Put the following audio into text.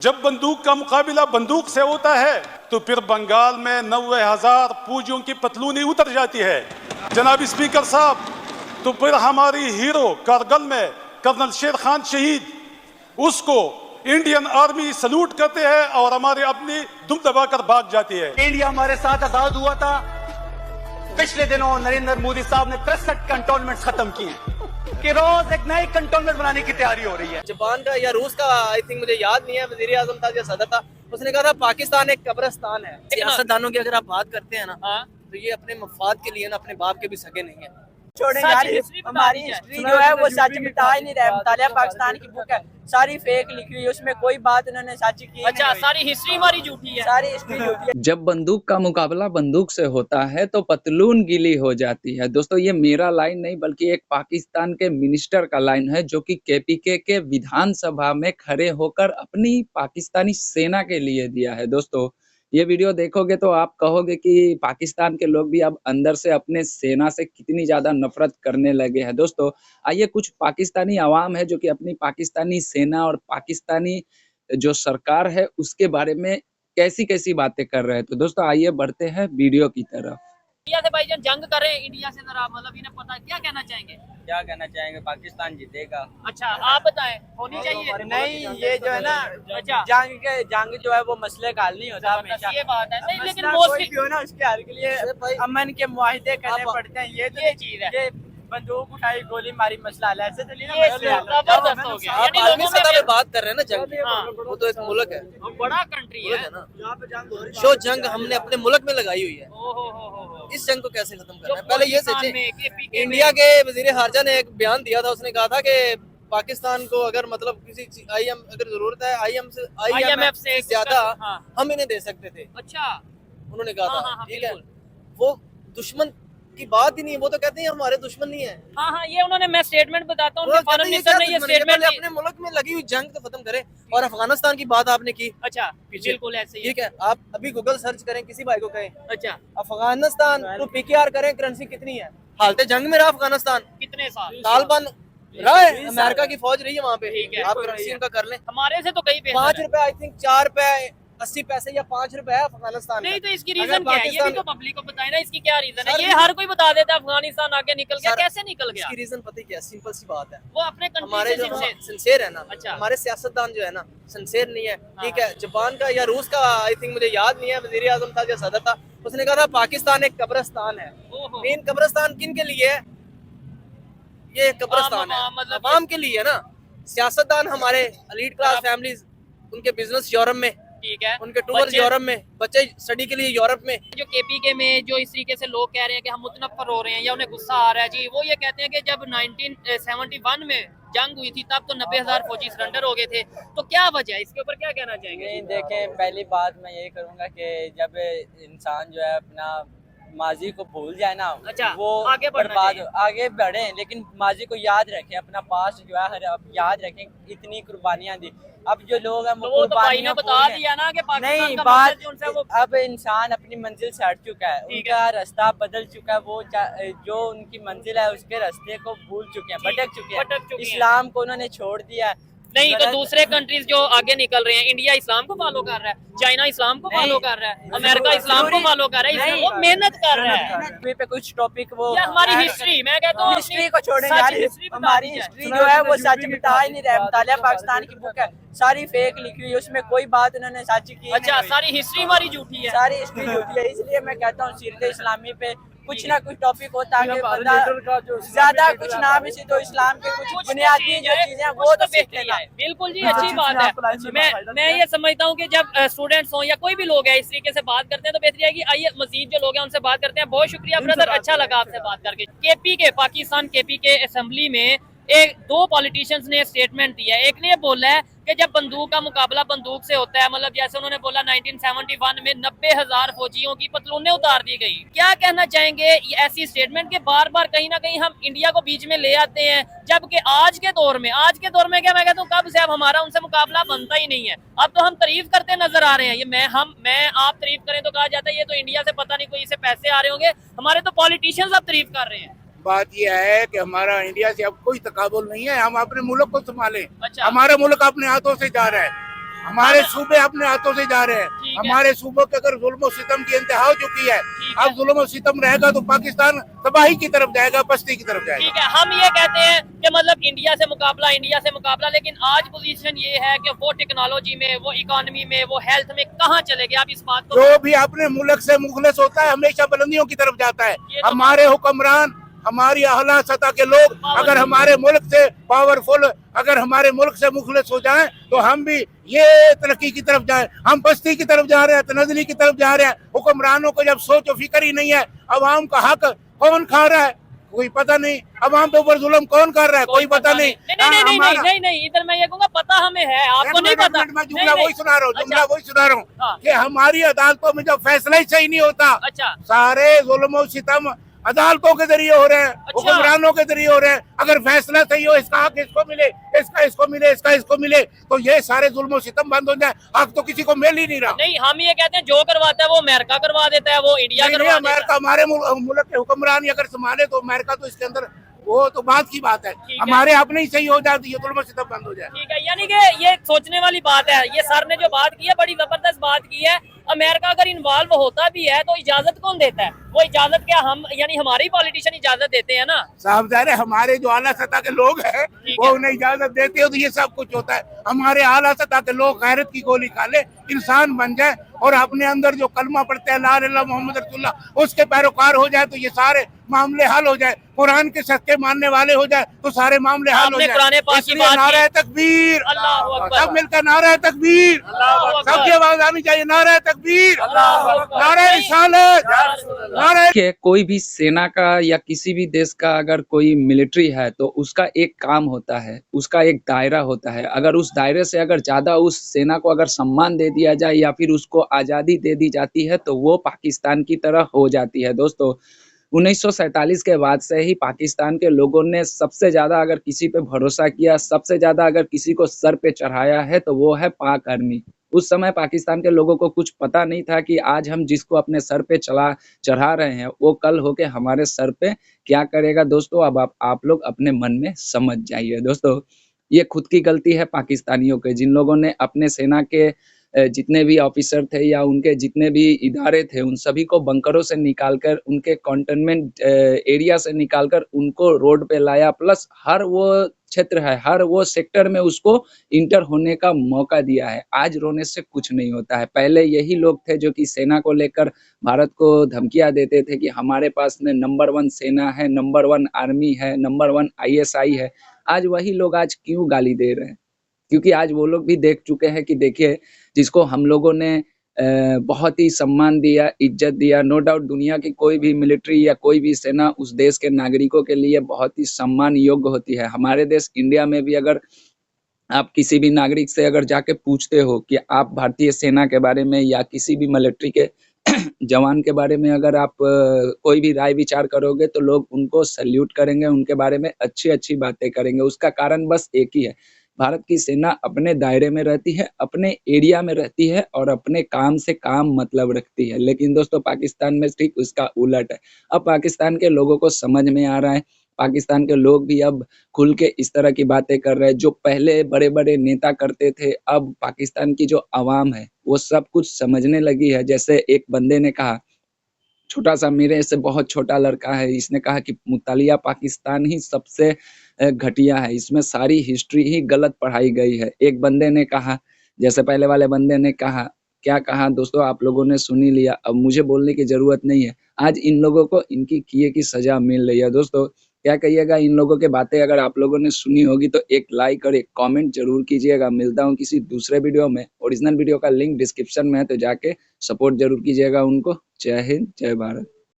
जब बंदूक का मुकाबला बंदूक से होता है तो फिर बंगाल में 90,000 फौजियों की पतलूनी उतर जाती है। जनाब स्पीकर साहब, तो फिर हमारी हीरो कारगिल में कर्नल शेर खान शहीद, उसको इंडियन आर्मी सल्यूट करते हैं और हमारे अपनी दुम दबाकर भाग जाती है। इंडिया हमारे साथ आजाद हुआ था। पिछले दिनों नरेंद्र मोदी साहब ने 63 कंटोनमेंट खत्म किए कि रोज एक नई कंटोनमेंट बनाने की तैयारी हो रही है। जापान का या रूस का आई थिंक मुझे याद नहीं है, वजीर आजम था या सदर था, उसने कहा था पाकिस्तान एक कब्रिस्तान है। सियासतदानों की अगर आप बात करते हैं ना, तो ये अपने मफाद के लिए ना अपने बाप के भी सगे नहीं है। छोड़े यार, हमारी हिस्ट्री जो है वो सच मिटा ही नहीं रहा है। मुतालिया पाकिस्तान की बुक है, सारी फेक लिखी हुई है, उसमें कोई बात उन्होंने सच की। अच्छा, सारी हिस्ट्री हमारी झूठी है, सारी हिस्ट्री झूठी है। जब बंदूक का मुकाबला बंदूक से होता है तो पतलून गीली हो जाती है। दोस्तों, ये मेरा लाइन नहीं बल्कि एक पाकिस्तान के मिनिस्टर का लाइन है, जो कि केपीके के विधानसभा में खड़े होकर अपनी पाकिस्तानी सेना के लिए दिया है। दोस्तों, ये वीडियो देखोगे तो आप कहोगे कि पाकिस्तान के लोग भी अब अंदर से अपने सेना से कितनी ज्यादा नफरत करने लगे हैं। दोस्तों, आइए कुछ पाकिस्तानी आवाम है जो कि अपनी पाकिस्तानी सेना और पाकिस्तानी जो सरकार है उसके बारे में कैसी कैसी बातें कर रहे हैं। तो दोस्तों, आइए बढ़ते हैं वीडियो की तरफ। इंडिया से भाईजान जंग कर रहे हैं, इंडिया से नाराज, मतलब इन्हें पता है। क्या कहना चाहेंगे? क्या कहना चाहेंगे, पाकिस्तान जीतेगा। अच्छा, आप बताएं, होनी चाहिए। नहीं, ये जो है ना, अच्छा, जंग जो है वो मसले का हल नहीं होता हमेशा। ये बात है। नहीं, लेकिन मसला मोस्टली कोई भी हो ना, उसके हल के लिए अमन के मुआहिदे करने पड़ते हैं। ये चीज है। ये बंदूक उठाई गोली मारी मसला हल है, ऐसे तो नहीं ना ये मसले हल होते। जबरदस्त हो गया। आप यानी आर्मी लोगों सतह पे में बात कर रहे हैं ना, जंग हाँ, वो तो एक मुल्क है, बड़ा कंट्री है ना। शो जंग हमने अपने मुल्क में लगाई हुई है। ओहो, इस जंग को कैसे खत्म करना है, पहले ये सोचे। इंडिया के वजीर खारजा ने एक बयान दिया था, उसने कहा था कि पाकिस्तान को अगर मतलब किसी आईएम अगर जरूरत है आईएमएफ से ज्यादा हम इन्हें दे सकते थे। अच्छा, उन्होंने कहा था, हाँ, ठीक है। वो दुश्मन की बात ही नहीं है, वो तो कहते हैं हमारे दुश्मन नहीं है। हाँ, ये उन्होंने, मैं स्टेटमेंट बताता हूँ, वो फॉरेन कहते हैं मिनिस्टर ने ये स्टेटमेंट अपने मुल्क में लगी हुई जंग तो खत्म करें। और अफगानिस्तान की बात आपने की, अच्छा, बिल्कुल ऐसे ही। ठीक है। आप अभी गूगल सर्च करें, किसी भाई को कहें अच्छा, अफगानिस्तान तो पीकेआर करें, करेंसी कितनी है। हालत जंग में रहा अफगानिस्तान, कितने साल तालिबान रहा है, अमेरिका की फौज रही है वहाँ पे। ठीक है, आप करेंसी उनका कर लें। हमारे से तो कई पैसे 5 रुपए आई थिंक 4 रुपए 80 पैसे या 5 रुपए है अफगानिस्तान नहीं, का। तो इसकी रीजन क्या है? ये भी तो पब्लिक को बताए ना, इसकी क्या रीजन है? सर, ये हर कोई बता देता है अफगानिस्तान आके निकल गया, सर, कैसे निकल गया? इसकी रीजन पता ही क्या, सिंपल सी बात है। वो अपने हमारे कंट्री जो से सिंसेर है ना, अच्छा, हमारे सियासतदान जो है ना, सिंसेर नहीं है। ठीक हाँ। है, जापान का या रूस का आई थिंक मुझे याद नहीं है, वजीर आजम था या सदर था, उसने कहा था पाकिस्तान एक कब्रिस्तान है। ओहो। मेन कब्रिस्तान किन के लिए है? ये कब्रिस्तान है मतलब अवाम के लिए ना। सियासतदान हमारे एलीट क्लास फैमिलीज, उनके बिजनेस यूरोप में, ठीक है, उनके टूर यूरोप में, बच्चे स्टडी के लिए यूरोप में। जो केपीके में जो इस तरीके से लोग कह रहे हैं कि हम मुतनफर हो रहे हैं या उन्हें गुस्सा आ रहा है जी, वो ये कहते हैं कि जब 1971 में जंग हुई थी तब तो 90,000 फौजी सरेंडर हो गए थे, तो क्या वजह है? इसके ऊपर क्या कहना चाहेंगे? नहीं, देखें, पहली बात मैं यही करूंगा कि जब इंसान जो है अपना माजी को भूल जाए ना, अच्छा, वो आगे बढ़ना बर्बाद चाहिए। आगे बढ़े, लेकिन माजी को याद रखें, अपना पास्ट जो है अब याद रखें, इतनी कुर्बानियां दी। अब जो लोग हैं तो वो तो भाई ने बता दिया ना कि पाकिस्तान नहीं, का बात मकसद जो उनसे वो अब इंसान अपनी मंजिल से हट चुका है, ठीक उनका रास्ता बदल चुका है। वो जो उनकी मंजिल है उसके रास्ते को भूल चुके हैं, भटक चुके हैं। इस्लाम को उन्होंने छोड़ दिया है। नहीं, तो दूसरे कंट्रीज जो आगे निकल रहे हैं, इंडिया इस्लाम को फॉलो कर रहा है, चाइना इस्लाम को फॉलो कर रहा है, अमेरिका इस्लाम को फॉलो कर रहा है, वो मेहनत कर रहा है। पे कुछ टॉपिक वो ये हमारी हिस्ट्री, मैं कहता हूँ हिस्ट्री को छोड़ें यार, हमारी हिस्ट्री जो है वो सच मिटा ही नहीं रहा है। मुतालिया पाकिस्तान की बुक है, सारी फेक लिखी हुई है, उसमें कोई बात उन्होंने सच की। अच्छा, सारी हिस्ट्री हमारी झूठी है, सारी हिस्ट्री झूठी है। इसलिए मैं कहता हूँ सीरत इस्लामी पे कुछ ना कुछ टॉपिक होता है कि बंदा ज्यादा कुछ ना भी तो इस्लाम के कुछ बुनियादी जो चीजें हैं वो तो सीख लेना है। बिल्कुल जी, अच्छी बात है। मैं ये समझता हूँ कि जब स्टूडेंट्स हो या कोई भी लोग है इस तरीके से बात करते हैं तो बेहतरी है कि आइए मजीद जो लोग हैं उनसे बात करते हैं। बहुत शुक्रिया ब्रदर, अच्छा लगा आपसे बात करके। केपीके पाकिस्तान केपीके असेंबली में एक 2 पॉलिटिशियंस ने स्टेटमेंट दिया है। एक ने बोला है कि जब बंदूक का मुकाबला बंदूक से होता है, मतलब जैसे उन्होंने बोला 1971 में 90,000 फौजियों की पतलूनें उतार दी गई। क्या कहना चाहेंगे ऐसी स्टेटमेंट के बार बार कहीं ना कहीं हम इंडिया को बीच में ले आते हैं, जबकि आज के दौर में क्या मैं कहता हूँ कब से अब हमारा उनसे मुकाबला बनता ही नहीं है। अब तो हम तारीफ करते नजर आ रहे हैं। ये मैं आप तारीफ करें तो कहा जाता है ये तो इंडिया से पता नहीं कोई इसे पैसे आ रहे होंगे, हमारे तो पॉलिटिशियंस अब तारीफ कर रहे हैं। बात यह है कि हमारा इंडिया से अब कोई तकाबुल नहीं है, हम अपने मुल्क को संभालें। अच्छा। हमारा मुल्क अपने हाथों से जा रहा है। हमारे सूबे अपने हाथों से जा रहे हैं। ठीक है। हमारे सूबों के अगर जुल्म और सितम की इंतहा हो चुकी है, ठीक है। अब जुल्म और सितम रहेगा तो पाकिस्तान तबाही की तरफ जाएगा, पस्ती की तरफ जाएगा। ठीक है, हम ये कहते हैं कि मतलब इंडिया से मुकाबला, लेकिन आज पोजीशन ये है कि वो टेक्नोलॉजी में, वो इकोनॉमी में, वो हेल्थ में कहाँ चले गए? आप इस बात को जो भी अपने मुल्क से मुखलिस होता है हमेशा बुलंदियों की तरफ जाता है। ये तो हमारे हुक्मरान, हमारी आला सतह के लोग अगर हमारे मुल्क से पावरफुल, अगर हमारे मुल्क से मुखलिस हो जाएं तो हम भी ये तरक्की की तरफ जाएं। हम पस्ती की तरफ जा रहे हैं, तनज़ली की तरफ जा रहे हैं। हुक्मरानों को जब सोच और फिक्र ही नहीं है, अवाम का हक कौन खा रहा है कोई पता नहीं, अवाम पे ऊपर जुल्म कौन कर रहा है कोई पता नहीं। नहीं, इधर मैं ये कहूँगा पता हमें है, आपको नहीं पता। मैं जुमला वही सुना रहा हूँ, हाँ। कि हमारी अदालतों में जब फैसला ही सही नहीं होता, अच्छा, सारे जुल्म और सितम अदालतों के जरिए हो रहे हैं, हुक्मरानों के जरिए हो रहे हैं। अगर फैसला सही हो, इसका हक इसको मिले, इसका इसको मिले, इसका इसको मिले, तो ये सारे जुल्म और सितम बंद हो जाए। हक तो किसी को मिल ही नहीं रहा। नहीं, हम ये कहते हैं जो करवाता है वो अमेरिका करवा देता है, वो इंडिया करवा देता है। अमेरिका हमारे मुल्क के हुक्मरान अगर संभाले तो अमेरिका तो इसके अंदर वो तो बात की बात है। हमारे अपने ही सही हो जाए तो ये जुल्म और सितम बंद हो जाए। ठीक है, यानी कि ये सोचने वाली बात है। ये सर ने जो बात की है बड़ी जबरदस्त बात की है। अमेरिका अगर इन्वॉल्व होता भी है तो इजाजत कौन देता है? वो इजाजत क्या हम, यानी हमारे ही पॉलिटिशियन इजाजत देते हैं ना? साहब जारे हमारे जो आला सतह के लोग हैं वो उन्हें इजाजत देते हो तो ये सब कुछ होता है। हमारे आला सतह के लोग गैरत की गोली खा ले, इंसान बन जाए और अपने अंदर जो कलमा पढ़ते हैं ला इलाहा इल्लल्लाह मोहम्मद रसूलुल्लाह, उसके पैरोकार हो जाए तो ये सारे मामले हल हो जाए। कुरान के सच्चे मानने वाले हो जाए तो सारे मामले हल हो जाए। इसलिए नारा तकबीर, सब मिलकर नारा तकबीर, सबकी आवाज आनी चाहिए। नारा तकबीर, नारा रिसालत, नारा। कि कोई भी सेना का या किसी भी देश का अगर कोई मिलिट्री है तो उसका एक काम होता है, उसका एक दायरा होता है। अगर उस दायरे से अगर ज्यादा उस सेना को अगर सम्मान दे दिया जाए या फिर उसको आज़ादी दे दी जाती है तो वो पाकिस्तान की तरह हो जाती है। दोस्तों 1947 के बाद से ही पाकिस्तान के लोगों ने सबसे ज़्यादा अगर किसी पे भरोसा किया, सबसे ज़्यादा अगर किसी को सर पे चढ़ाया है तो वो है पाक आर्मी। उस समय पाकिस्तान के लोगों को कुछ पता नहीं था कि आज हम जिसको अपने सर पे चढ़ा रहे हैं वो कल होके हमारे सर पे क्या करेगा। दोस्तों अब आप लोग अपने मन में समझ जाइए। दोस्तों ये खुद की गलती है पाकिस्तानियों के, जिन लोगों ने अपने सेना के जितने भी ऑफिसर थे या उनके जितने भी इदारे थे उन सभी को बंकरों से निकालकर, उनके कंटेनमेंट एरिया से निकालकर उनको रोड पे लाया, प्लस हर वो क्षेत्र है, हर वो सेक्टर में उसको इंटर होने का मौका दिया है। आज रोने से कुछ नहीं होता है। पहले यही लोग थे जो कि सेना को लेकर भारत को धमकियां देते थे कि हमारे पास में नंबर 1 सेना है, नंबर 1 आर्मी है, नंबर 1 ISI है। आज वही लोग आज क्यों गाली दे रहे हैं? क्योंकि आज वो लोग भी देख चुके हैं कि देखिए जिसको हम लोगों ने बहुत ही सम्मान दिया, इज्जत दिया, नो डाउट दुनिया की कोई भी मिलिट्री या कोई भी सेना उस देश के नागरिकों के लिए बहुत ही सम्मान योग्य होती है। हमारे देश इंडिया में भी अगर आप किसी भी नागरिक से अगर जाके पूछते हो कि आप भारतीय सेना के बारे में या किसी भी मिलिट्री के जवान के बारे में अगर आप कोई भी राय विचार करोगे तो लोग उनको सैल्यूट करेंगे, उनके बारे में अच्छी बातें करेंगे। उसका कारण बस एक ही है, भारत की सेना अपने दायरे में रहती है, अपने एरिया में रहती है और अपने काम से काम मतलब रखती है। लेकिन दोस्तों पाकिस्तान में ठीक उसका उलट है। अब पाकिस्तान के लोगों को समझ में आ रहा है, पाकिस्तान के लोग भी अब खुल के इस तरह की बातें कर रहे हैं जो पहले बड़े-बड़े नेता करते थे। अब पाकिस्तान की जो आवाम है वो सब कुछ समझने लगी है। जैसे एक बंदे ने कहा, छोटा सा मेरे से बहुत छोटा लड़का है, इसने कहा कि मुतालिया पाकिस्तान ही सबसे घटिया है, इसमें सारी हिस्ट्री ही गलत पढ़ाई गई है। एक बंदे ने कहा, जैसे पहले वाले बंदे ने कहा, क्या कहा दोस्तों आप लोगों ने सुन ही लिया, अब मुझे बोलने की जरूरत नहीं है। आज इन लोगों को इनकी किए की सजा मिल रही है। दोस्तों क्या कहिएगा, इन लोगों के बातें अगर आप लोगों ने सुनी होगी तो एक लाइक और एक कमेंट जरूर कीजिएगा। मिलता हूँ किसी दूसरे वीडियो में, ओरिजिनल वीडियो का लिंक डिस्क्रिप्शन में है तो जाके सपोर्ट जरूर कीजिएगा उनको। जय हिंद, जय भारत।